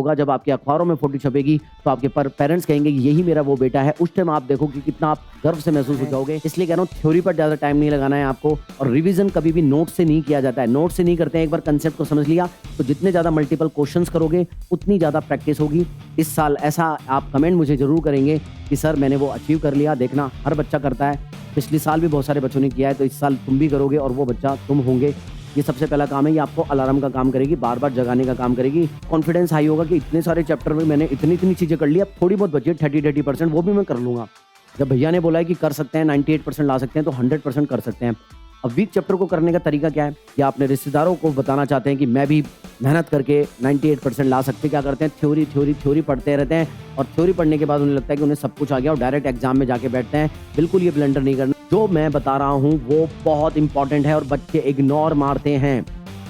होगा, जब आपके अखबारों में फोटो छपेगी तो आपके पेरेंट्स कहेंगे यही मेरा वो बेटा है। उस टाइम आप देखो कि कितना आप गर्व से महसूस हो जाओगे। इसलिए कह रहा हूँ थ्योरी पर ज्यादा टाइम नहीं लगाना है आपको, और रिवीजन कभी भी नोट से नहीं किया जाता है। नोट से नहीं करते हैं, एक बार कंसेप्ट को समझ लिया तो जितने ज्यादा मल्टीपल क्वेश्चंस करोगे उतनी ज्यादा प्रैक्टिस होगी। इस साल ऐसा आप कमेंट मुझे जरूर करेंगे कि सर मैंने वो अचीव कर लिया। देखना हर बच्चा करता है, पिछले साल भी बहुत सारे बच्चों ने किया है, तो इस साल तुम भी करोगे और वो बच्चा तुम होंगे। ये सबसे पहला काम है, ये आपको अलार्म का काम करेगी, बार बार जगाने का काम करेगी। कॉन्फिडेंस हाई होगा कि इतने सारे चैप्टर में मैंने इतनी इतनी चीजें कर ली, अब थोड़ी बहुत बची 30% वो भी मैं कर लूंगा। जब भैया ने बोला है कि कर सकते हैं 98% ला सकते हैं, तो 100% कर सकते हैं। अब वीक चैप्टर को करने का तरीका क्या है, या अपने रिश्तेदारों को बताना चाहते हैं कि मैं भी मेहनत करके 98% ला सकते, क्या करते हैं थ्योरी थ्योरी थ्योरी पढ़ते रहते हैं, और थ्योरी पढ़ने के बाद उन्हें लगता है कि उन्हें सब कुछ आ गया और डायरेक्ट एग्जाम में जाके बैठते हैं। बिल्कुल ये ब्लंडर नहीं करना। जो मैं बता रहा हूँ वो बहुत इंपॉर्टेंट है और बच्चे इग्नोर मारते हैं।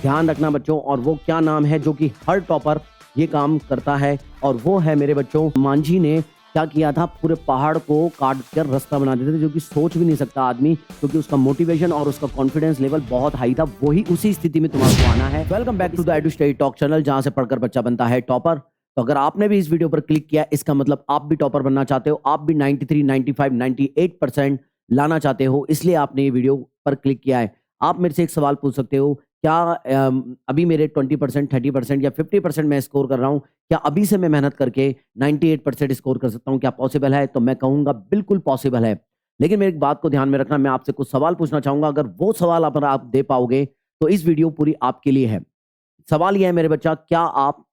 ध्यान रखना बच्चों, और वो क्या नाम है जो कि हर टॉपर ये काम करता है, और वो है मेरे बच्चों, मांझी ने क्या किया था, पूरे पहाड़ को काट कर रास्ता बना देते थे, जो कि सोच भी नहीं सकता आदमी, क्योंकि उसका मोटिवेशन और उसका कॉन्फिडेंस लेवल बहुत हाई था। वही उसी स्थिति में तुम्हारे को आना है। Welcome back to the edu study talk channel, जहां से पढ़कर बच्चा बनता है टॉपर। तो अगर आपने भी इस वीडियो पर क्लिक किया, इसका मतलब आप भी टॉपर बनना चाहते हो, आप भी 93, 95, 98% लाना चाहते हो, इसलिए आपने ये वीडियो पर क्लिक किया है। आप मेरे से एक सवाल पूछ सकते हो, क्या अभी मेरे 20%, 30% या 50% मैं स्कोर कर रहा हूँ, क्या अभी से मैं मेहनत करके 98% स्कोर कर सकता हूँ, क्या पॉसिबल है? तो मैं कहूंगा बिल्कुल पॉसिबल है। लेकिन मेरी एक बात को ध्यान में रखना, मैं आपसे कुछ सवाल पूछना चाहूंगा। अगर वो सवाल अगर आप दे पाओगे तो इस वीडियो पूरी आपके लिए है। सवाल यह है मेरे बच्चा, क्या आप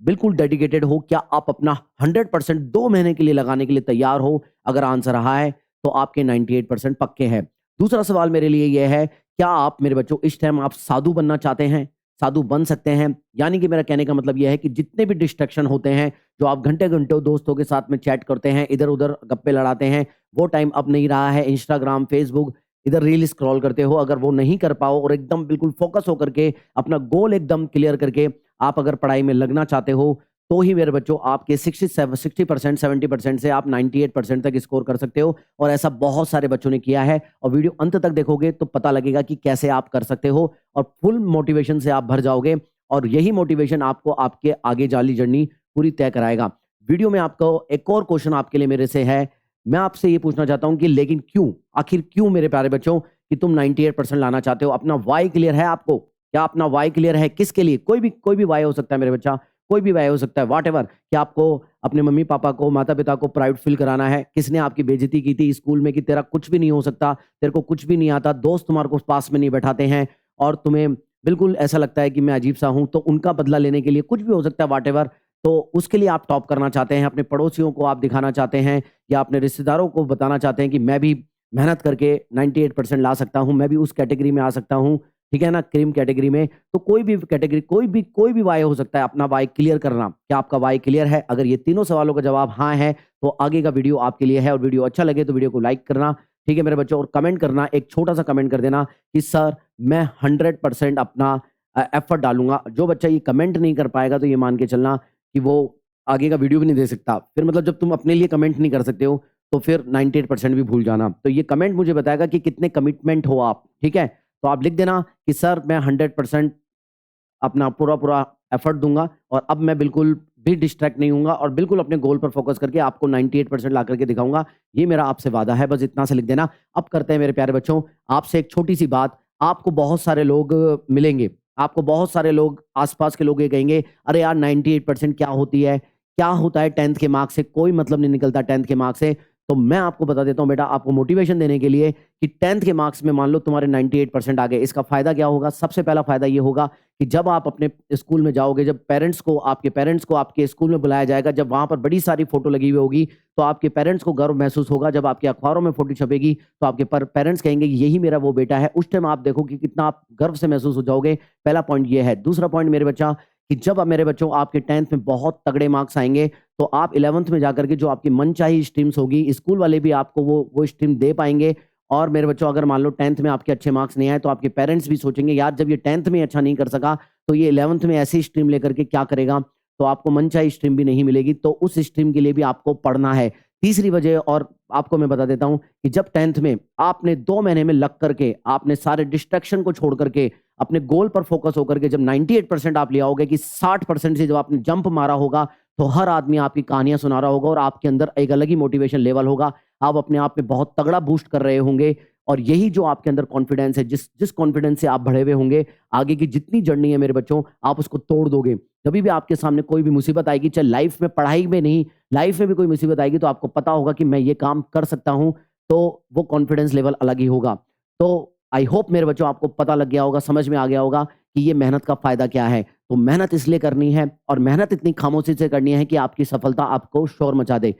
बिल्कुल डेडिकेटेड हो? क्या आप अपना 100% 2 महीने के लिए लगाने के लिए तैयार हो? अगर आंसर रहा है तो आपके 98% पक्के हैं। दूसरा सवाल मेरे लिए यह है, क्या आप मेरे बच्चों इस टाइम आप साधु बनना चाहते हैं? साधु बन सकते हैं। यानी कि मेरा कहने का मतलब यह है कि जितने भी डिस्ट्रैक्शन होते हैं, जो आप घंटे घंटे दोस्तों के साथ में चैट करते हैं, इधर उधर गप्पे लड़ाते हैं, वो टाइम अब नहीं रहा है। इंस्टाग्राम, फेसबुक, इधर रील स्क्रॉल करते हो, अगर वो नहीं कर पाओ और एकदम बिल्कुल फोकस होकर के अपना गोल एकदम क्लियर करके आप अगर पढ़ाई में लगना चाहते हो, तो ही मेरे बच्चों आपके 60%, 70% से आप 98% तक स्कोर कर सकते हो। और ऐसा बहुत सारे बच्चों ने किया है, और वीडियो अंत तक देखोगे तो पता लगेगा कि कैसे आप कर सकते हो, और फुल मोटिवेशन से आप भर जाओगे, और यही मोटिवेशन आपको आपके आगे जाली जर्नी पूरी तय कराएगा। वीडियो में आपको एक और क्वेश्चन आपके लिए मेरे से है। मैं आपसे ये पूछना चाहता हूं कि लेकिन क्यों, आखिर क्यों मेरे प्यारे बच्चों कि तुम 98% लाना चाहते हो? अपना वाई क्लियर है आपको? क्या अपना वाई क्लियर है? किसके लिए? कोई भी वाई हो सकता है मेरे बच्चा, कोई भी वाई हो सकता है, व्हाटएवर। कि आपको अपने मम्मी पापा को, माता पिता को प्राउड फील कराना है? किसने आपकी बेइज्जती की थी स्कूल में कि तेरा कुछ भी नहीं हो सकता, तेरे को कुछ भी नहीं आता, दोस्त तुम्हारे को पास में नहीं बैठाते हैं, और तुम्हें बिल्कुल ऐसा लगता है कि मैं अजीब सा हूं, तो उनका बदला लेने के लिए कुछ भी हो सकता है, व्हाटएवर। तो उसके लिए आप टॉप करना चाहते हैं, अपने पड़ोसियों को आप दिखाना चाहते हैं, या अपने रिश्तेदारों को बताना चाहते हैं कि मैं भी मेहनत करके 98% ला सकता हूं, मैं भी उस कैटेगरी में आ सकता हूं, ठीक है ना, क्रीम कैटेगरी में। तो कोई भी कैटेगरी, कोई भी वाई हो सकता है। अपना वाई क्लियर करना, क्या आपका वाई क्लियर है? अगर ये तीनों सवालों का जवाब हाँ है तो आगे का वीडियो आपके लिए है, और वीडियो अच्छा लगे तो वीडियो को लाइक करना, ठीक है मेरे बच्चों, और कमेंट करना, एक छोटा सा कमेंट कर देना कि सर मैं 100% अपना एफर्ट डालूंगा। जो बच्चा ये कमेंट नहीं कर पाएगा तो ये मान के चलना कि वो आगे का वीडियो भी नहीं दे सकता। फिर मतलब जब तुम अपने लिए कमेंट नहीं कर सकते हो तो फिर 98% भी भूल जाना। तो ये कमेंट मुझे बताएगा कि कितने कमिटमेंट हो आप, ठीक है। तो आप लिख देना कि सर मैं 100% अपना पूरा एफर्ट दूंगा, और अब मैं बिल्कुल भी डिस्ट्रैक्ट नहीं होऊंगा, और बिल्कुल अपने गोल पर फोकस करके आपको 98% ला करके दिखाऊंगा। ये मेरा आपसे वादा है, बस इतना से लिख देना। अब करते हैं मेरे प्यारे बच्चों आपसे एक छोटी सी बात। आपको बहुत सारे लोग मिलेंगे, आपको बहुत सारे लोग आसपास के लोग ये कहेंगे, अरे यार 98% क्या होती है, क्या होता है 10th के मार्क्स से? कोई मतलब नहीं निकलता 10th के मार्क्स से। तो मैं आपको बता देता हूं बेटा, आपको मोटिवेशन देने के लिए कि 10th के मार्क्स में मान लो तुम्हारे 98% आ गए। इसका फायदा क्या होगा? सबसे पहला फायदा ये होगा कि जब आप अपने स्कूल में जाओगे, जब आपके पेरेंट्स को आपके स्कूल में बुलाया जाएगा, जब वहां पर बड़ी सारी फोटो लगी हुई होगी, तो आपके पेरेंट्स को गर्व महसूस होगा। जब आपके अखबारों में फोटो छपेगी तो आपके पेरेंट्स कहेंगे यही मेरा वो बेटा है। उस टाइम आप देखो कि कितना आप गर्व से महसूस हो जाओगे। पहला पॉइंट ये है। दूसरा पॉइंट मेरे बच्चा, कि जब मेरे बच्चों आपके 10th में बहुत तगड़े मार्क्स आएंगे, तो आप 11th में जाकर के जो आपकी मनचाही स्ट्रीम्स होगी, स्कूल वाले भी आपको वो स्ट्रीम दे पाएंगे। और मेरे बच्चों अगर मान लो 10th में आपके अच्छे मार्क्स नहीं आए, तो आपके पेरेंट्स भी सोचेंगे यार जब ये 10th में अच्छा नहीं कर सका, तो ये 11th में ऐसी स्ट्रीम लेकर के क्या करेगा। तो आपको मनचाही स्ट्रीम भी नहीं मिलेगी, तो उस स्ट्रीम के लिए भी आपको पढ़ना है। तीसरी वजह और आपको मैं बता देता हूं कि जब 10th में आपने 2 महीने में लग करके आपने सारे डिस्ट्रैक्शन को छोड़ करके अपने गोल पर फोकस होकर के जब 98% आप ले आओगे कि 60% से जब आपने जंप मारा होगा तो हर आदमी आपकी कहानियां सुना रहा होगा और आपके अंदर एक अलग ही मोटिवेशन लेवल होगा। आप अपने आप में बहुत तगड़ा बूस्ट कर रहे होंगे और यही जो आपके अंदर कॉन्फिडेंस है, जिस जिस कॉन्फिडेंस से आप बढ़े हुए होंगे, आगे की जितनी जर्नी है मेरे बच्चों, आप उसको तोड़ दोगे। जभी भी आपके सामने कोई भी मुसीबत आएगी, चाहे लाइफ में, पढ़ाई में नहीं, लाइफ में भी कोई मुसीबत आएगी, तो आपको पता होगा कि मैं ये काम कर सकता हूं, तो वो कॉन्फिडेंस लेवल अलग ही होगा। तो आई होप मेरे बच्चों आपको पता लग गया होगा, समझ में आ गया होगा कि ये मेहनत का फायदा क्या है। तो मेहनत इसलिए करनी है और मेहनत इतनी खामोशी से करनी है कि आपकी सफलता आपको शोर मचा दे।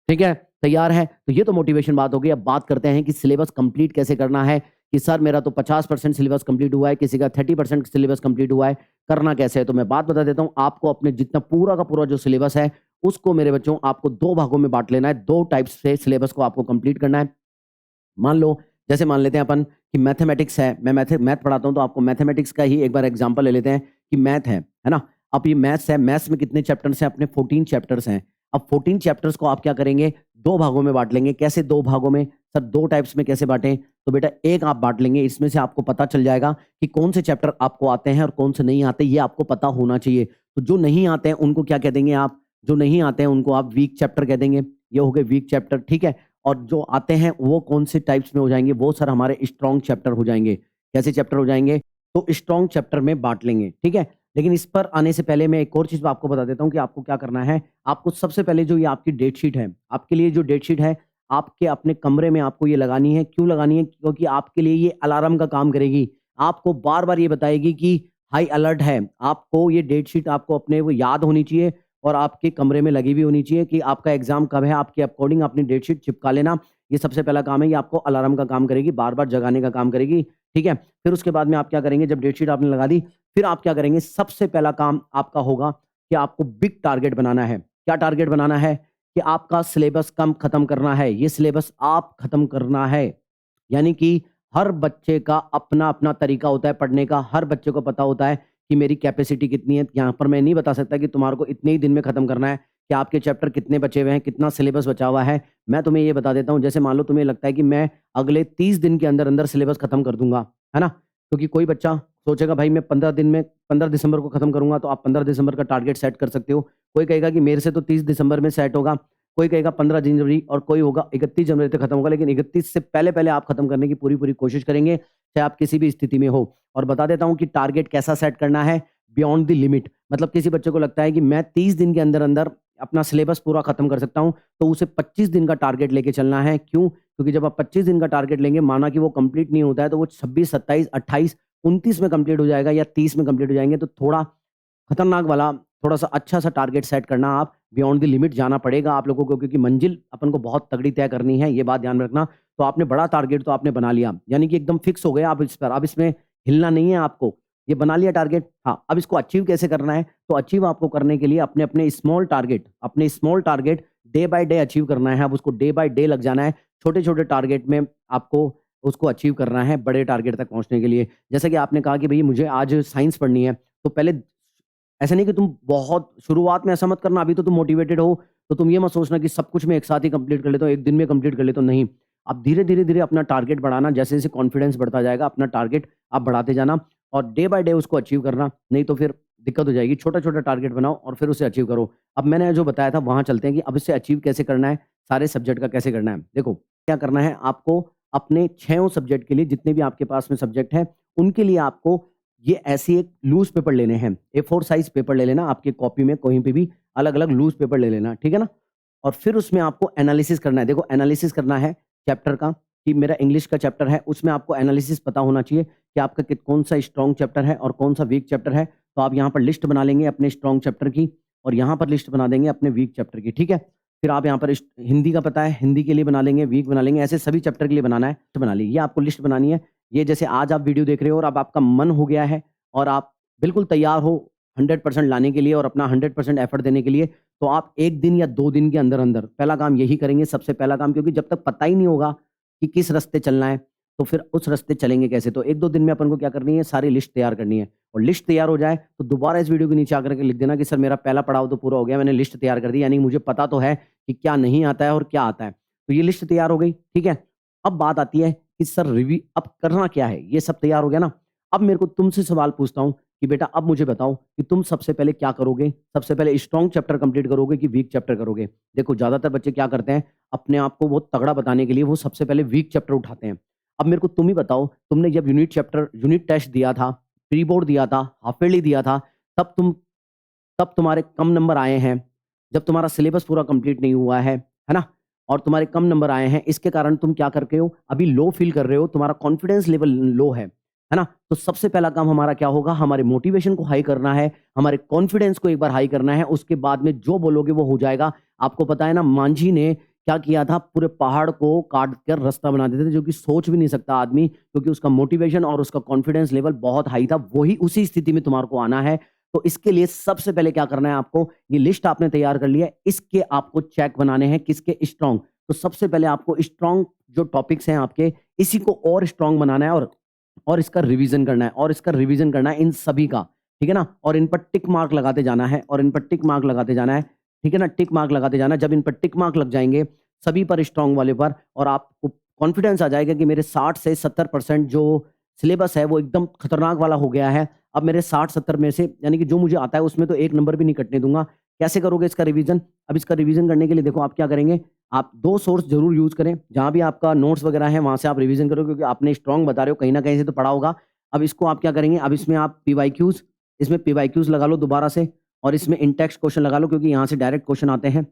ठीक है, तैयार है? तो ये तो मोटिवेशन बात हो गई। अब बात करते हैं कि सिलेबस कंप्लीट कैसे करना है। कि सर मेरा तो 50% सिलेबस कंप्लीट हुआ है, किसी का 30% सिलेबस कंप्लीट हुआ है, करना कैसे है? तो मैं बात बता देता हूँ आपको। अपने जितना पूरा का पूरा जो सिलेबस है उसको मेरे बच्चों आपको 2 भागों में बांट लेना है। 2 टाइप्स से सिलेबस को आपको कंप्लीट करना है। मान लो, जैसे मान लेते हैं अपन कि मैथमेटिक्स है, मैं मैथ पढ़ाता हूँ, तो आपको मैथमेटिक्स का ही एक बार एग्जांपल ले लेते हैं कि मैथ है ना? अब ये मैथ्स है, मैथ्स में कितने चैप्टर्स हैं? अपने 14 चैप्टर्स हैं। अब 14 चैप्टर्स को आप क्या करेंगे? 2 भागों में बांट लेंगे। कैसे 2 भागों में? सर 2 टाइप्स में कैसे बांटें? तो बेटा एक आप बांट लेंगे, इसमें से आपको पता चल जाएगा कि कौन से चैप्टर आपको आते हैं और कौन से नहीं आते, ये आपको पता होना चाहिए। तो जो नहीं आते हैं उनको क्या कह देंगे आप? जो नहीं आते हैं उनको आप वीक चैप्टर कह देंगे। ये हो गए वीक चैप्टर, ठीक है? और जो आते हैं वो कौन से टाइप्स में हो जाएंगे? वो सर हमारे स्ट्रॉन्ग चैप्टर हो जाएंगे। कैसे चैप्टर हो जाएंगे? तो स्ट्रॉन्ग चैप्टर में बांट लेंगे, ठीक है? लेकिन इस पर आने से पहले मैं एक और चीज आपको बता देता हूं कि आपको क्या करना है। आपको सबसे पहले जो ये आपकी डेट शीट है, आपके लिए जो डेट शीट है, आपके अपने कमरे में आपको ये लगानी है। क्यों लगानी है? क्योंकि आपके लिए ये अलार्म का काम करेगी। आपको बार बार ये बताएगी कि हाई अलर्ट है। आपको ये डेट शीट आपको अपने वो याद होनी चाहिए और आपके कमरे में लगी हुई होनी चाहिए कि आपका एग्जाम कब है। आपके अकॉर्डिंग अपनी डेट शीट चिपका लेना। ये सबसे पहला काम है। ये आपको अलार्म का काम करेगी, बार बार जगाने का काम करेगी, ठीक है? फिर उसके बाद में आप क्या करेंगे? जब डेट शीट आपने लगा दी, फिर आप क्या करेंगे? सबसे पहला काम आपका होगा कि आपको बिग टारगेट बनाना है। क्या टारगेट बनाना है? कि आपका सिलेबस कम खत्म करना है। ये सिलेबस आप खत्म करना है। यानी कि हर बच्चे का अपना अपना तरीका होता है पढ़ने का। हर बच्चे को पता होता है कि मेरी कैपेसिटी कितनी है। यहाँ पर मैं नहीं बता सकता कि तुम्हारे को इतने ही दिन में खत्म करना है, कि आपके चैप्टर कितने बचे हुए हैं, कितना सिलेबस बचा हुआ है। मैं तुम्हें ये बता देता हूँ, जैसे मान लो तुम्हें लगता है कि मैं अगले 30 दिन के अंदर अंदर सिलेबस खत्म कर दूंगा, है ना? क्योंकि कोई बच्चा सोचेगा भाई मैं 15 दिन में 15 दिसंबर को खत्म करूंगा, तो आप 15 दिसंबर का टारगेट सेट कर सकते हो। कोई कहेगा कि मेरे से तो 30 दिसंबर में सेट होगा, कोई कहेगा 15 जनवरी, और कोई होगा 31 जनवरी तक खत्म होगा। लेकिन 31 से पहले पहले आप खत्म करने की पूरी पूरी कोशिश करेंगे, चाहे आप किसी भी स्थिति में हो। और बता देता हूं कि टारगेट कैसा सेट करना है, बियॉन्ड द लिमिट। मतलब किसी बच्चे को लगता है कि मैं 30 दिन के अंदर अंदर अपना सिलेबस पूरा खत्म कर सकता हूं, तो उसे 25 दिन का टारगेट लेके चलना है। क्यों? क्योंकि जब आप 25 दिन का टारगेट लेंगे, माना कि वो कंप्लीट नहीं होता है, तो वो 26, 27, 28, 29 में कंप्लीट हो जाएगा या 30 में कंप्लीट हो जाएंगे। तो थोड़ा खतरनाक वाला, थोड़ा-सा अच्छा-सा टारगेट सेट करना। आप बियॉन्ड द लिमिट जाना पड़ेगा आप लोगों को, क्योंकि मंजिल अपन को बहुत तगड़ी तय करनी है, ये बात ध्यान में रखना। तो आपने बड़ा टारगेट तो आपने बना लिया, यानी कि एकदम फिक्स हो गए आप इस पर, अब इसमें हिलना नहीं है आपको। ये बना लिया टारगेट, हाँ, अब इसको अचीव कैसे करना है? तो अचीव आपको करने के लिए अपने small target day by day achieve करना है। अब उसको डे बाय डे लग जाना है। छोटे-छोटे टारगेट में आपको उसको अचीव करना है बड़े टारगेट तक पहुँचने के लिए। जैसे कि आपने कहा कि भई मुझे आज साइंस पढ़नी है, तो पहले ऐसा नहीं कि तुम बहुत शुरुआत में ऐसा मत करना, अभी तो तुम मोटिवेटेड हो, तो तुम ये मत सोचना कि सब कुछ मैं एक साथ ही कंप्लीट कर लेता हूँ, एक दिन में कंप्लीट कर लेता हूँ, नहीं। आप धीरे-धीरे अपना टारगेट बढ़ाना, जैसे-जैसे कॉन्फिडेंस बढ़ता जाएगा, अपना टारगेट आप बढ़ाते जाना और डे बाय डे उसको अचीव करना, नहीं तो फिर दिक्कत हो जाएगी। छोटा-छोटा टारगेट बनाओ और फिर उसे अचीव करो। अब मैंने जो बताया था वहाँ चलते हैं कि अब इसे अचीव कैसे करना है, सारे सब्जेक्ट का कैसे करना है। देखो, क्या करना है आपको, अपने 6 सब्जेक्ट के लिए जितने भी आपके पास में सब्जेक्ट हैं, उनके लिए आपको ये ऐसी एक लूज़ पेपर लेने हैं। A4 साइज़ पेपर ले लेना, आपकी कॉपी में कहीं पे भी अलग-अलग लूज़ पेपर ले लेना, ठीक है ना? और फिर उसमें आपको एनालिसिस करना है। देखो, एनालिसिस करना है चैप्टर का, कि मेरा इंग्लिश का चैप्टर है, उसमें आपको एनालिसिस पता होना चाहिए कि आपका कौन-सा स्ट्रॉन्ग चैप्टर है और कौन-सा वीक चैप्टर है। तो आप यहाँ पर लिस्ट बना लेंगे अपने स्ट्रॉन्ग चैप्टर की और यहाँ पर लिस्ट बना देंगे अपने वीक चैप्टर की, ठीक है? फिर आप यहाँ पर हिंदी का पता है, हिंदी के लिए बना लेंगे, वीक बना लेंगे, ऐसे सभी चैप्टर के लिए बनाना है, तो बना ली। ये आपको लिस्ट बनानी है। ये जैसे आज आप वीडियो देख रहे हो और अब आपका मन हो गया है और आप बिल्कुल तैयार हो 100% लाने के लिए और अपना 100% एफर्ट देने के लिए, तो आप 1 दिन या 2 दिन के अंदर-अंदर पहला काम यही करेंगे, सबसे पहला काम, क्योंकि जब तक पता ही नहीं होगा कि किस रास्ते चलना है, तो फिर उस रास्ते चलेंगे कैसे? तो 1-2 दिन में अपन को क्या करनी है, सारी लिस्ट तैयार करनी है और लिस्ट तैयार हो जाए तो दोबारा इस वीडियो के नीचे आकर के लिख देना कि सर मेरा पहला पड़ाव तो पूरा हो गया, मैंने लिस्ट तैयार कर दी, यानी मुझे पता तो है कि क्या नहीं आता है और क्या आता है। तो ये लिस्ट तैयार हो गई, ठीक है? अब बात आती है कि सर अब करना क्या है? ये सब तैयार हो गया ना, अब मेरे को तुमसे सवाल पूछता हूँ कि बेटा अब मुझे बताओ कि तुम सबसे पहले क्या करोगे? सबसे पहले स्ट्रॉन्ग चैप्टर कंप्लीट करोगे कि वीक चैप्टर करोगे? देखो ज़्यादातर बच्चे क्या करते हैं, अपने आप को बहुत तगड़ा बताने के लिए वो सबसे पहले वीक चैप्टर उठाते हैं। अब मेरे को तुम ही बताओ, तुमने जब यूनिट टेस्ट दिया था, प्री बोर्ड दिया था, हाफ ईयरली दिया था, तब तुम्हारे कम नंबर आए हैं। जब तुम्हारा सिलेबस पूरा कंप्लीट नहीं हुआ है ना? और तुम्हारे कम नंबर आए हैं, इसके कारण तुम क्या करते हो, अभी लो फील कर रहे हो, तुम्हारा कॉन्फिडेंस लेवल लो है ना? तो सबसे पहला काम हमारा क्या होगा, हमारे मोटिवेशन को हाई करना है, हमारे कॉन्फिडेंस को एक बार हाई करना है, उसके बाद में जो बोलोगे वो हो जाएगा। आपको पता है ना, मांझी ने क्या किया था, पूरे पहाड़ को काट कर रास्ता बना देते थे, जो कि सोच भी नहीं सकता आदमी, क्योंकि उसका मोटिवेशन और उसका कॉन्फिडेंस लेवल बहुत हाई था। वही उसी स्थिति में तुम्हारे को आना है। तो इसके लिए सबसे पहले क्या करना है आपको, ये लिस्ट आपने तैयार कर लिया है, इसके आपको चेक बनाने हैं, किसके स्ट्रॉन्ग। तो सबसे पहले आपको स्ट्रॉन्ग जो टॉपिक्स हैं आपके, इसी को और स्ट्रॉन्ग बनाना है और इसका रिवीजन करना है और इसका रिवीजन करना है इन सभी का, ठीक है ना? और इन पर टिक मार्क लगाते जाना है और इन पर टिक मार्क लगाते जाना है, ठीक है ना? टिक मार्क लगाते जाना है। जब इन पर टिक मार्क लग जाएंगे सभी पर, स्ट्रॉन्ग वाले पर, और आपको कॉन्फिडेंस आ जाएगा कि मेरे 60 से 70% जो सिलेबस है वो एकदम खतरनाक वाला हो गया है। अब मेरे 60-70 में से, यानी कि जो मुझे आता है उसमें तो एक नंबर भी नहीं कटने दूंगा। कैसे करोगे इसका रिवीजन? अब इसका रिवीजन करने के लिए देखो आप क्या करेंगे, आप 2 सोर्स ज़रूर यूज़ करें। जहाँ भी आपका नोट्स वगैरह है वहाँ से आप रिवीजन करो, क्योंकि आपने स्ट्रॉन्ग बता रहे हो, कहीं न कहीं से तो पढ़ा होगा। अब इसको आप क्या करेंगे, अब इसमें आप पीवाईक्यूज़ लगा लो दोबारा से, और इसमें इन टेक्स्ट क्वेश्चन लगा लो, क्योंकि यहाँ से डायरेक्ट क्वेश्चन आते हैं।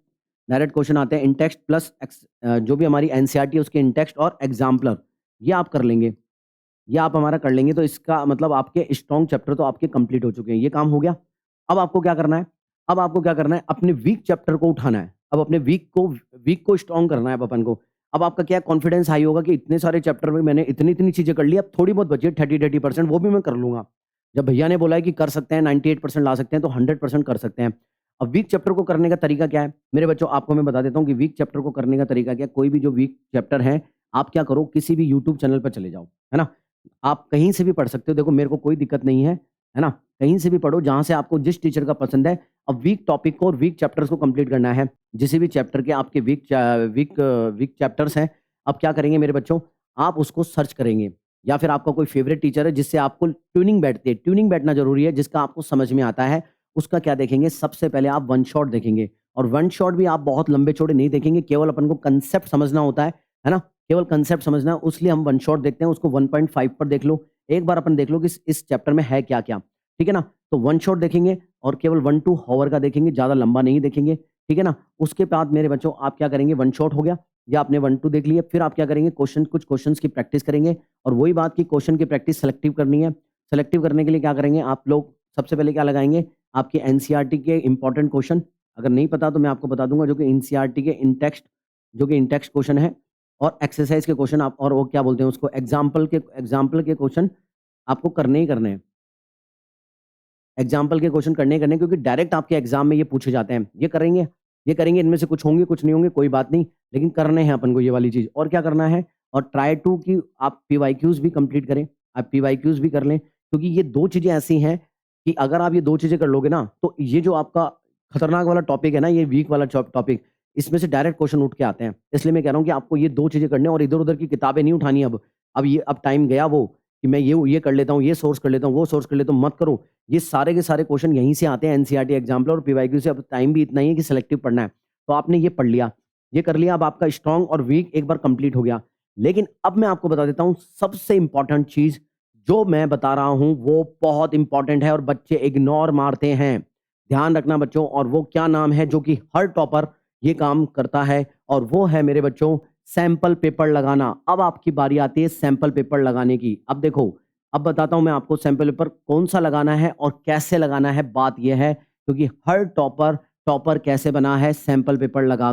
डायरेक्ट क्वेश्चन आते हैं इन टेक्स्ट प्लस जो भी हमारी एनसीईआरटी है उसके इन टेक्स्ट और एग्जाम्पलर, ये आप कर लेंगे। ये आप हमारा कर लेंगे तो इसका मतलब आपके स्ट्रॉन्ग चैप्टर तो आपके कंप्लीट हो चुके हैं। ये काम हो गया। अब आपको क्या करना है, अपने वीक चैप्टर को उठाना है। अब अपने वीक को स्ट्रॉन्ग करना है अब अपन को। अब आपका क्या कॉन्फिडेंस हाई होगा कि इतने सारे चैप्टर में मैंने इतनी-इतनी चीज़ें कर ली, अब थोड़ी बहुत बची है 30% वो भी मैं कर लूँगा। जब भैया ने बोला है कि कर सकते हैं, 98% ला सकते हैं, तो 100% कर सकते हैं। अब वीक चैप्टर को करने का तरीका क्या है? मेरे बच्चों, आपको मैं बता देता हूँ कि वीक चैप्टर को करने का तरीका क्या है। कोई भी जो वीक चैप्टर है, आप क्या करो, किसी भी यूट्यूब चैनल पर चले जाओ, है ना? आप कहीं से भी पढ़ सकते हो, देखो मेरे को कोई दिक्कत नहीं है ना? कहीं से भी पढ़ो, जहाँ से आपको जिस टीचर का पसंद है। अब वीक टॉपिक को और वीक चैप्टर्स को कंप्लीट करना है। जिस भी चैप्टर के आपके वीक चैप्टर्स हैं, अब क्या करेंगे मेरे बच्चों, आप उसको सर्च करेंगे, या फिर आपका कोई फेवरेट टीचर है जिससे आपको ट्यूनिंग बैठती है, ट्यूनिंग बैठना ज़रूरी है, जिसका आपको समझ में आता है, उसका क्या देखेंगे, सबसे पहले आप वन शॉट देखेंगे। और वन शॉट भी आप बहुत लंबे-चौड़े नहीं देखेंगे, केवल अपन को कांसेप्ट समझना होता है ना? केवल कांसेप्ट समझना है, उसलिए हम वन शॉट देखते हैं। उसको 1.5 पर देख लो, एक बार अपन देख लो कि इस चैप्टर में है क्या-क्या, ठीक है ना? तो वन शॉट देखेंगे और केवल 1-2 हॉवर का देखेंगे, ज़्यादा लंबा नहीं देखेंगे, ठीक है ना? उसके बाद मेरे बच्चों आप क्या करेंगे, वन शॉट हो गया या आपने 1-2 देख लिया, फिर आप क्या करेंगे, कुछ क्वेश्चंस की प्रैक्टिस करेंगे। और वही बात कि क्वेश्चन की प्रैक्टिस सेलेक्टिव करनी है। सेलेक्टिव करने के लिए क्या करेंगे आप लोग, सबसे पहले क्या लगाएँगे, आपके एनसीईआरटी के इंपॉर्टेंट क्वेश्चन, अगर नहीं पता तो मैं आपको बता दूँगा, जो कि एनसीईआरटी के इन टेक्स्ट क्वेश्चन है, और एक्सरसाइज के क्वेश्चन आप, और वो क्या बोलते हैं उसको, एग्जाम्पल के क्वेश्चन आपको करने ही करने हैं। एग्जाम्पल के क्वेश्चन करने ही करने हैं, क्योंकि डायरेक्ट आपके एग्जाम में ये पूछे जाते हैं। ये करेंगे, इनमें से कुछ होंगे, कुछ नहीं होंगे, कोई बात नहीं, लेकिन करने हैं अपन को ये वाली चीज़। और क्या करना है, और ट्राई टू कि आप पीवाईक्यूज़ भी कंप्लीट करें, आप पीवाईक्यूज़ भी कर लें, क्योंकि ये 2 चीज़ें ऐसी हैं कि अगर आप ये 2 चीज़ें कर लोगे ना, तो ये जो आपका खतरनाक वाला टॉपिक है ना, ये वीक वाला टॉपिक, इसमें से डायरेक्ट क्वेश्चन उठ के आते हैं। इसलिए मैं कह रहा हूँ कि आपको ये 2 चीज़ें करनी है, और इधर-उधर की किताबें नहीं उठानी अब। अब टाइम गया वो कि मैं ये कर लेता हूँ, ये सोर्स कर लेता हूँ, वो सोर्स कर लेता हूँ, मत करो। ये सारे के सारे क्वेश्चन यहीं से आते हैं, एनसीईआरटी एग्जाम्पल और पीवाईक्यू से। अब टाइम भी इतना ही है कि सिलेक्टिव पढ़ना है। तो आपने ये पढ़ लिया, ये कर लिया, अब आपका स्ट्रॉन्ग और वीक एक बार कंप्लीट हो गया। लेकिन अब मैं आपको बता देता हूँ, सबसे इंपॉर्टेंट चीज़ जो मैं बता रहा हूँ वो बहुत इंपॉर्टेंट है और बच्चे इग्नोर मारते हैं। ध्यान रखना बच्चों, और वो क्या नाम है जो कि हर टॉपर ये काम करता है, और वो है मेरे बच्चों, सैंपल पेपर लगाना। अब आपकी बारी आती है सैंपल पेपर लगाने की। अब देखो, अब बताता हूँ मैं आपको सैंपल पेपर कौन सा लगाना है और कैसे लगाना है। बात यह है, क्योंकि हर टॉपर कैसे बना है, सैंपल पेपर लगा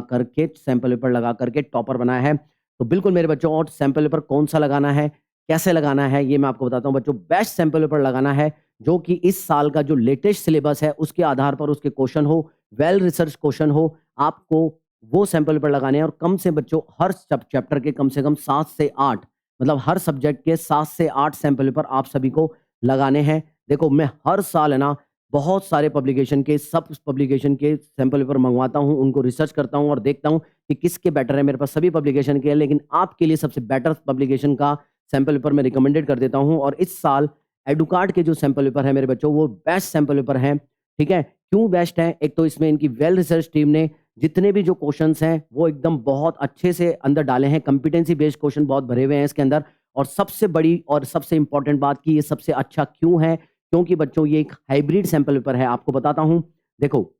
करके टॉपर बना है। तो बिल्कुल मेरे बच्चों, और सैंपल पेपर कौन सा लगाना है, कैसे लगाना है, ये मैं आपको बताता हूँ बच्चों। बेस्ट सैंपल पेपर लगाना है जो कि इस साल का जो लेटेस्ट सिलेबस है उसके आधार पर उसके क्वेश्चन हो, वेल रिसर्च क्वेश्चन हो। आपको वो सैंपल पेपर लगाने हैं, और कम से बच्चों हर चैप्टर के कम से कम 7 से 8 मतलब हर सब्जेक्ट के 7 से 8 सैंपल पेपर आप सभी को लगाने हैं। देखो मैं हर साल है ना बहुत सारे पब्लिकेशन के सब पब्लिकेशन के सैंपल पेपर मँगवाता हूँ, उनको रिसर्च करता हूँ और देखता हूँ कि किसके बेटर है। मेरे पास सभी पब्लिकेशन के हैं, लेकिन आपके लिए सबसे बेटर पब्लिकेशन का सैंपल पेपर मैं रिकमेंडेड कर देता हूँ और इस साल एडुकार्ड के जो सैंपल पेपर है मेरे बच्चों, वो बेस्ट सैंपल पेपर हैं, ठीक है? क्यों बेस्ट हैं? एक तो इसमें इनकी वेल रिसर्च टीम ने जितने भी जो क्वेश्चंस हैं, वो एकदम बहुत अच्छे से अंदर डाले हैं, कॉम्पिटेंसी बेस्ड क्वेश्चन बहुत भरे हुए हैं इसके अंदर और सबसे बड़ी और सबसे इम्पोर्टेंट बात कि ये सबसे अच्छा क्यों है? क्योंकि बच्चों ये एक हाइब्रिड सैंपल पेपर है, आपको बताता हूँ। देखो,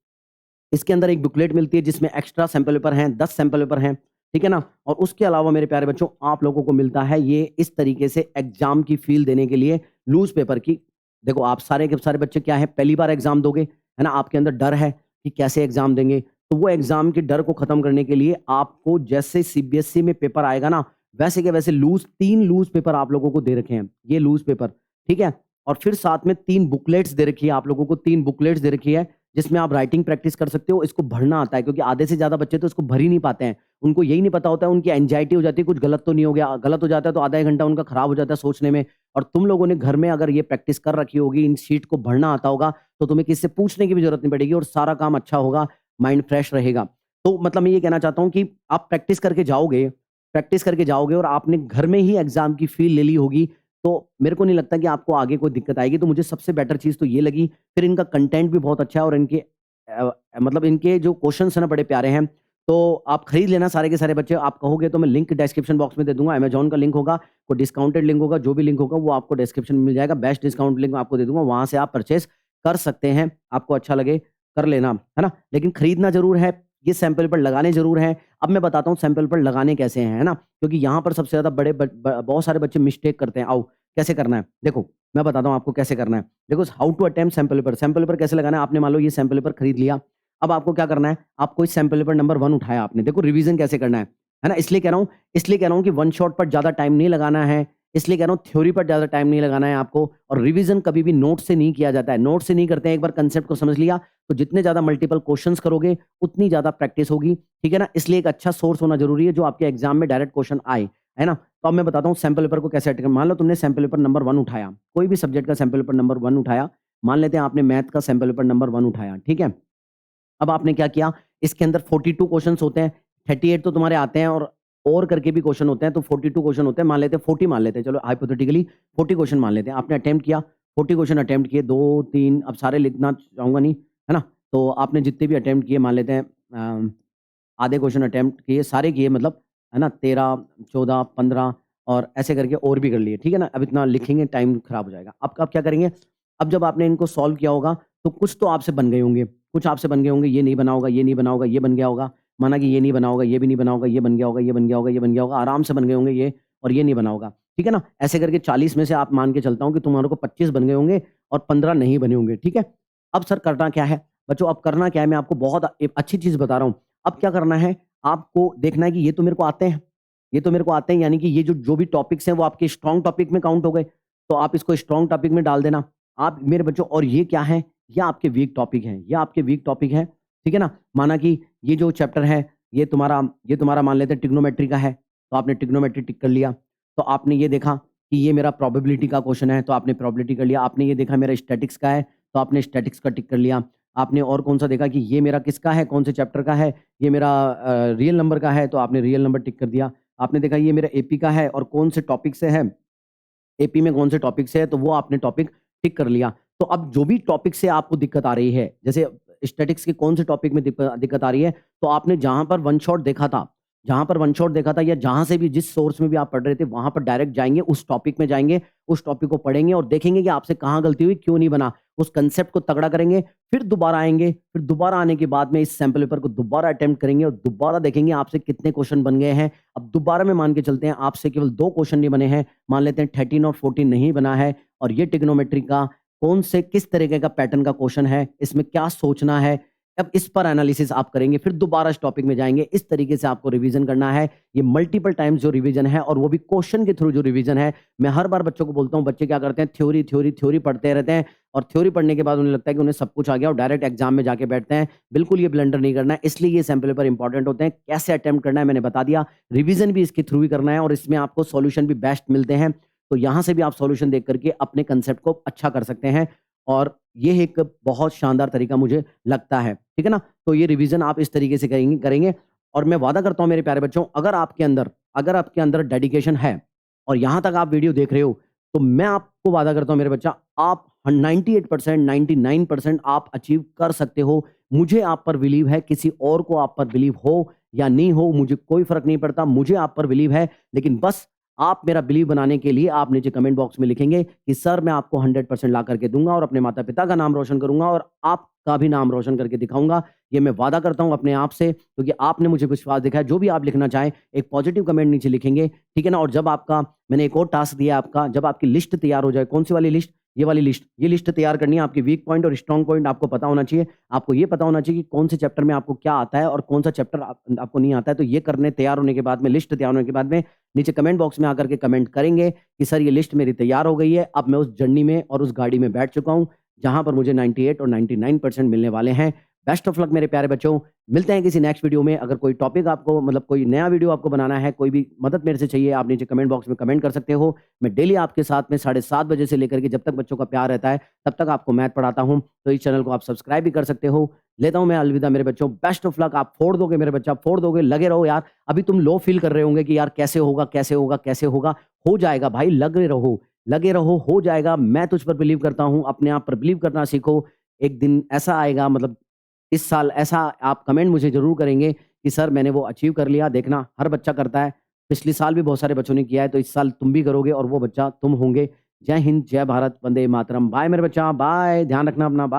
इसके अंदर एक बुकलेट मिलती है जिसमें एक्स्ट्रा सैंपल पेपर हैं, 10 सैंपल पेपर हैं, ठीक है ना? और उसके अलावा मेरे प्यारे बच्चों आप लोगों को मिलता है ये इस तरीके से एग्ज़ाम की फ़ील देने के लिए लूज़ पेपर की। देखो आप सारे के सारे बच्चे क्या है पहली बार एग्ज़ाम दोगे, है ना? आपके अंदर डर है कि कैसे एग्ज़ाम देंगे, तो वो एग्ज़ाम के डर को ख़त्म करने के लिए आपको जैसे सीबीएसई में पेपर आएगा ना, वैसे के वैसे 3 लूज़ पेपर आप लोगों को दे रखे हैं, ये लूज़ पेपर, ठीक है? और फिर साथ में 3 बुकलेट्स दे रखी है आप लोगों को 3 बुकलेट्स दे रखी है जिसमें आप राइटिंग प्रैक्टिस कर सकते हो, इसको भरना आता है क्योंकि आधे से ज़्यादा बच्चे तो इसको भर ही नहीं पाते हैं। उनको यही नहीं पता होता है, उनकी एंग्जायटी हो जाती है, कुछ गलत तो नहीं हो गया? गलत हो जाता है तो आधा 1 घंटा उनका खराब हो जाता है सोचने में और तुम लोगों ने घर में अगर ये प्रैक्टिस कर रखी होगी, इन शीट को भरना आता होगा, तो तुम्हें किसी से पूछने की भी ज़रूरत नहीं पड़ेगी और सारा काम अच्छा होगा, माइंड फ्रेश रहेगा। तो मतलब मैं ये कहना चाहता हूँ कि आप प्रैक्टिस करके जाओगे और आपने घर में ही एग्ज़ाम की फ़ील ले ली होगी, तो मेरे को नहीं लगता कि आपको आगे कोई दिक्कत आएगी। तो मुझे सबसे बेटर चीज़ तो ये लगी, फिर इनका कंटेंट भी बहुत अच्छा है और इनके मतलब इनके जो क्वेश्चन्स हैं ना बड़े प्यारे हैं, तो आप खरीद लेना सारे के सारे बच्चे। आप कहोगे तो मैं लिंक डिस्क्रिप्शन बॉक्स में दे दूँगा, अमेज़न का लिंक होगा, कोई डिस्काउंटेड लिंक होगा, जो भी लिंक होगा वो आपको डिस्क्रिप्शन में मिल जाएगा। बेस्ट डिस्काउंट लिंक आपको दे दूँगा, वहाँ से आप परचेज़ कर सकते हैं। आपको अच्छा लगे कर लेना, है ना? लेकिन खरीदना ज़रूर है, ये सैंपल पेपर लगाने ज़रूर हैं। अब मैं बताता हूँ सैंपल पेपर लगाने कैसे हैं, है ना? क्योंकि यहाँ पर सबसे ज़्यादा बड़े ब ब बहुत सारे बच्चे मिस्टेक करते हैं। आओ, कैसे करना है? देखो, मैं बताता हूँ आपको कैसे करना है। देखो how to attempt sample paper कैसे लगाना है? आपने मान लो ये सैंपल पेपर खरीद लिया। अब आपको क्या करना है? आपको इस सैंपल पेपर नंबर 1 उठाया आपने। देखो रिवीज़न कैसे करना है ना? इसलिए कह रहा हूँ कि वन शॉट पर ज़्यादा टाइम नहीं लगाना है। इसलिए कह रहा हूँ थ्योरी पर ज़्यादा टाइम नहीं लगाना है आपको और रिवीज़न कभी भी नोट से नहीं किया जाता है। नोट से नहीं करते हैं, एक बार कांसेप्ट को समझ लिया, तो जितने ज़्यादा मल्टीपल क्वेश्चन्स करोगे, उतनी ज़्यादा प्रैक्टिस होगी, ठीक है ना? इसलिए एक अच्छा सोर्स होना ज़रूरी है, जो आपके एग्ज़ाम में डायरेक्ट क्वेश्चन आए, है ना? तो अब मैं बताता हूँ सैंपल पेपर को कैसे अटेम्प्ट मान लो तुमने सैंपल पेपर नंबर 1 उठाया, कोई भी सब्जेक्ट का सैंपल पेपर नंबर 1 उठाया, मान लेते हैं आपने मैथ का सैंपल पेपर नंबर 1 उठाया, ठीक है? अब आपने क्या किया, इसके अंदर 42 क्वेश्चन्स होते हैं, 38 तो तुम्हारे आते हैं और करके भी क्वेश्चन होते हैं, तो 42 क्वेश्चन होते हैं, मान लेते हैं 40 मान लेते हैं, चलो हाइपोथेटिकली 40 क्वेश्चन मान लेते हैं। आपने अटेम्प्ट किया, 40 क्वेश्चन अटेम्प्ट किए, 2, 3 अब सारे लिखना चाहूँगा नहीं, है ना? तो आपने जितने भी अटेम्प्ट किए मान लेते हैं आधे क्वेश्चन अटेम्प्ट किए, सारे किए मतलब, है ना? 13, 14, 15 और ऐसे करके और भी कर लिए, ठीक है ना? अब इतना लिखेंगे टाइम खराब हो जाएगा। अब क्या करेंगे, अब जब आपने इनको सॉल्व किया होगा, तो कुछ तो आपसे बन गए होंगे, कुछ आपसे बन गए होंगे, ये नहीं बना होगा, ये नहीं बना होगा, ये बन गया होगा, माना कि ये नहीं बना होगा, ये भी नहीं बना होगा, ये बन गया होगा, ये बन गया होगा, ये बन गया होगा, आराम से बन गए होंगे ये और ये नहीं बना होगा, ठीक है ना? ऐसे करके 40 में से आप मान के चलता हूँ कि तुम्हारे को 25 बन गए होंगे और 15 नहीं बने होंगे, ठीक है? अब सर करना क्या है? बच्चों अब करना क्या है, मैं आपको बहुत अच्छी चीज़ बता रहा हूँ। अब क्या करना है, आपको देखना है कि ये तो मेरे को आते हैं, ये तो मेरे को आते हैं, यानी कि ये जो भी टॉपिक्स हैं वो आपके स्ट्रॉन्ग टॉपिक में काउंट हो गए, तो आप इसको स्ट्रॉन्ग टॉपिक में डाल देना। आप मेरे बच्चों और ये क्या है, ये आपके वीक टॉपिक हैं, ये आपके वीक टॉपिक हैं, ठीक है ना? माना कि ये जो चैप्टर है, ये तुम्हारा मान लेते हैं ट्रिग्नोमेट्री का है, तो आपने ट्रिग्नोमेट्री टिक कर लिया। तो आपने ये देखा कि ये मेरा प्रोबेबिलिटी का क्वेश्चन है, तो आपने प्रोबेबिलिटी कर लिया। आपने ये देखा मेरा स्टैटिक्स का है, तो आपने स्टैटिक्स का टिक कर लिया। आपने और कौन-सा देखा कि ये मेरा किसका है, कौन से चैप्टर का है, ये मेरा रियल नंबर का है, तो आपने रियल नंबर टिक कर दिया। आपने देखा ये मेरा एपी का है और कौन से टॉपिक से है, एपी में कौन से टॉपिक से है, तो वो आपने टॉपिक टिक कर लिया। तो अब जो भी टॉपिक से आपको दिक्कत आ रही है, जैसे स्टैटिक्स के कौन से टॉपिक में दिक्कत आ रही है, तो आपने जहाँ पर वन शॉट देखा था या जहाँ से भी जिस सोर्स में भी आप पढ़ रहे थे, वहाँ पर डायरेक्ट जाएँगे, उस टॉपिक में जाएँगे, उस टॉपिक को पढ़ेंगे और देखेंगे कि आपसे कहाँ गलती हुई, क्यों नहीं बना। उस कांसेप्ट को तगड़ा करेंगे, फिर दोबारा आएँगे, फिर दोबारा आने के बाद में इस सैंपल पेपर को दोबारा अटेम्प्ट करेंगे और दोबारा देखेंगे आपसे कितने क्वेश्चन बन गए हैं। अब दोबारा में मान के चलते हैं आपसे केवल 2 क्वेश्चन नहीं बने हैं, मान लेते हैं 13 और 14 नहीं बना है और ये ट्रिग्नोमेट्री का कौन से किस तरीके का पैटर्न का क्वेश्चन है, इसमें क्या सोचना है, अब इस पर एनालिसिस आप करेंगे, फिर दोबारा इस टॉपिक में जाएँगे। इस तरीके से आपको रिवीजन करना है। ये मल्टीपल टाइम्स जो रिवीजन है और वो भी क्वेश्चन के थ्रू जो रिवीजन है, मैं हर बार बच्चों को बोलता हूँ, बच्चे क्या करते हैं थ्योरी पढ़ते रहते हैं और थ्योरी पढ़ने के बाद उन्हें लगता है कि उन्हें सब कुछ आ गया और डायरेक्ट एग्जाम में जाके बैठते हैं। बिल्कुल ये ब्लंडर नहीं करना है, इसलिए ये सैंपल पेपर इंपॉर्टेंट होते हैं। कैसे अटेम्प्ट करना है मैंने बता दिया, रिवीजन भी इसके थ्रू ही करना है और इसमें आपको सॉल्यूशन भी बेस्ट मिलते हैं। तो यहाँ से भी आप सॉल्यूशन देख करके अपने कंसेप्ट को अच्छा कर सकते हैं और ये एक बहुत शानदार तरीका मुझे लगता है, ठीक है ना? तो ये रिवीजन आप इस तरीके से करेंगे और मैं वादा करता हूँ मेरे प्यारे बच्चों, अगर आपके अंदर डेडिकेशन है और यहाँ तक आप वीडियो देख रहे हो, तो मैं आपको वादा करता हूँ मेरे बच्चा, आप 98%, 99% आप अचीव कर सकते हो। मुझे आप पर बिलीव है, किसी और को आप पर बिलीव हो या नहीं हो, मुझे कोई फ़र्क नहीं पड़ता, मुझे आप पर बिलीव है। लेकिन बस आप मेरा बिलीव बनाने के लिए आप नीचे कमेंट बॉक्स में लिखेंगे कि सर मैं आपको 100% ला करके दूँगा और अपने माता-पिता का नाम रोशन करूँगा और आपका भी नाम रोशन करके दिखाऊँगा। ये मैं वादा करता हूँ अपने आप से, क्योंकि आपने मुझे विश्वास दिखाया। जो भी आप लिखना चाहें, एक पॉजिटिव कमेंट नीचे लिखेंगे, ठीक है ना? और जब आपका मैंने एक और टास्क दिया आपका, जब आपकी लिस्ट तैयार हो जाए, कौन-सी वाली लिस्ट? ये वाली लिस्ट। ये लिस्ट तैयार करनी है, आपकी वीक पॉइंट और स्ट्रॉन्ग पॉइंट आपको पता होना चाहिए। आपको ये पता होना चाहिए कि कौन से चैप्टर में आपको क्या आता है और कौन-सा चैप्टर आपको नहीं आता है। तो ये करने तैयार होने के बाद में, लिस्ट तैयार होने के बाद में, नीचे कमेंट बॉक्स में आकर के कमेंट करेंगे कि सर ये लिस्ट मेरी तैयार हो गई है। अब मैं उस जर्नी में और उस गाड़ी में बैठ चुका हूँ, जहाँ पर मुझे 98 और 99% मिलने वाले हैं। बेस्ट ऑफ लक मेरे प्यारे बच्चों। मिलते हैं किसी नेक्स्ट वीडियो में। अगर कोई टॉपिक आपको मतलब कोई नया वीडियो आपको बनाना है, कोई भी मदद मेरे से चाहिए, आप नीचे कमेंट बॉक्स में कमेंट कर सकते हो। मैं डेली आपके साथ में 7:30 बजे से लेकर के जब तक बच्चों का प्यार रहता है, तब तक आपको मैथ पढ़ाता हूँ। तो इस चैनल को आप सब्सक्राइब भी कर सकते हो। लेता हूँ मैं अलविदा मेरे बच्चों। Best of luck. आप फोड़ दोगे मेरे बच्चा, फोड़ दोगे। लगे रहो यार। अभी तुम लो फील कर रहे होंगे कि यार कैसे होगा, कैसे होगा, कैसे होगा? हो जाएगा भाई, लगे रहो, लगे रहो, हो जाएगा। मैं तुझ पर बिलीव करता हूँ, अपने आप पर बिलीव करना सीखो। एक दिन ऐसा आएगा, मतलब इस साल ऐसा आप कमेंट मुझे ज़रूर करेंगे कि सर मैंने वो अचीव कर लिया। देखना हर बच्चा करता है। पिछले साल भी बहुत सारे बच्चों ने किया है, तो इस साल तुम भी करोगे और वो बच्चा तुम होंगे। जय हिंद, जय भारत, वंदे मातरम। बाय मेरे बच्चा, बाय। ध्यान रखना अपना, बाय।